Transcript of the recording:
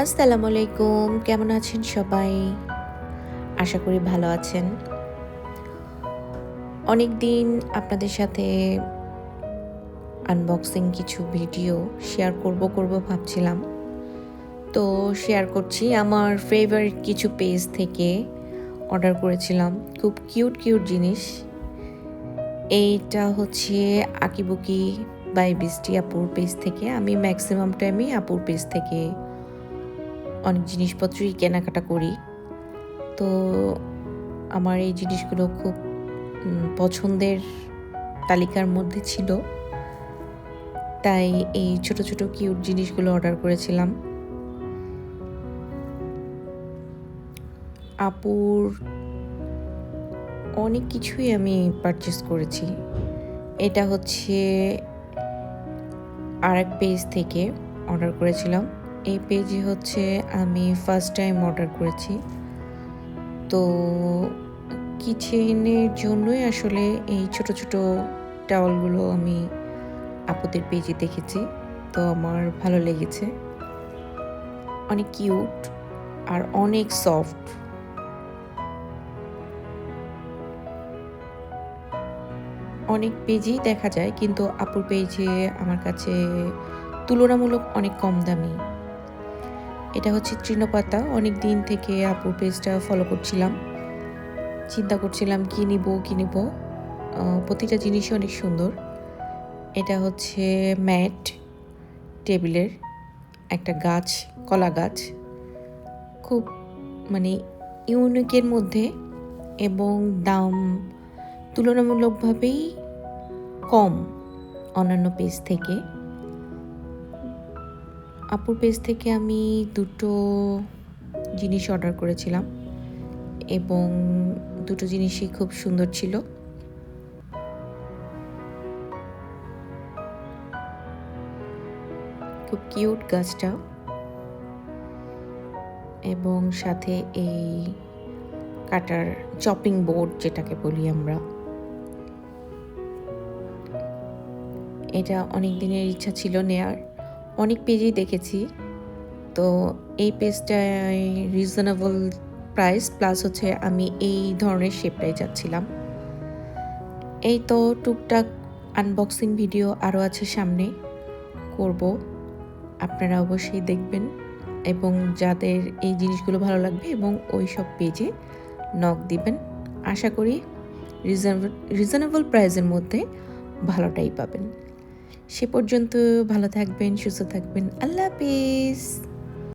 আসসালামু আলাইকুম, কেমন আছেন সবাই? আশা করি ভালো আছেন। অনেকদিন আপনাদের সাথে আনবক্সিং কিছু ভিডিও শেয়ার করব ভাবছিলাম। তো শেয়ার করছি আমার ফেভারিট কিছু পেজ থেকে অর্ডার করেছিলাম। খুব কিউট জিনিস। এইটা হচ্ছে আঁকিবুকি বাই বৃষ্টি আপুর পেজ থেকে। আমি ম্যাক্সিমাম টাইমই আপুর পেজ থেকে অনেক জিনিসপত্রই কেনাকাটা করি। তো আমার এই জিনিসগুলো খুব পছন্দের তালিকার মধ্যে ছিল, তাই এই ছোট কিউট জিনিসগুলো অর্ডার করেছিলাম। আপুর অনেক কিছুই আমি পারচেস করেছি। এটা হচ্ছে আরেক পেজ থেকে অর্ডার করেছিলাম। এই পেজে হচ্ছে আমি ফার্স্ট টাইম অর্ডার করেছি। তো কিচেনের জন্যই আসলে এই ছোট টাওয়ালগুলো আমি আপুদের পেজে দেখেছি, তো আমার ভালো লেগেছে। অনেক কিউট আর অনেক সফট। অনেক পেজেই দেখা যায়, কিন্তু আপুর পেজে আমার কাছে তুলনামূলক অনেক কম দামি। এটা হচ্ছে তৃণপাতা। অনেক দিন থেকে আপুর পেজটা ফলো করছিলাম, চিন্তা করছিলাম কি নিব। প্রতিটা জিনিসই অনেক সুন্দর। এটা হচ্ছে ম্যাট টেবিলের একটা গাছ, কলা গাছ, খুব মানে ইউনিকের মধ্যে, এবং দাম তুলনামূলকভাবেই কম অন্যান্য পেজ থেকে। আপুর পেজ থেকে আমি দুটো জিনিস অর্ডার করেছিলাম এবং দুটো জিনিসই খুব সুন্দর ছিল। খুব কিউট গাছটা, এবং সাথে এই কাটার চপিং বোর্ড যেটাকে বলি আমরা। এটা অনেক দিনের ইচ্ছা ছিল নেয়ার, অনেক পেজেই দেখেছি। তো এই পেজটায় রিজনেবল প্রাইস, প্লাস হচ্ছে আমি এই ধরনের শেপটাই চাচ্ছিলাম। এই তো টুকটাক আনবক্সিং ভিডিও আরও আছে, সামনে করব, আপনারা অবশ্যই দেখবেন এবং যাদের এই জিনিসগুলো ভালো লাগবে এবং ওই সব পেজে নক দিবেন। আশা করি রিজনেবল প্রাইসের মধ্যে ভালোটাই পাবেন। সে পর্যন্ত ভালো থাকবেন, সুস্থ থাকবেন। আল্লাহ হাফেজ।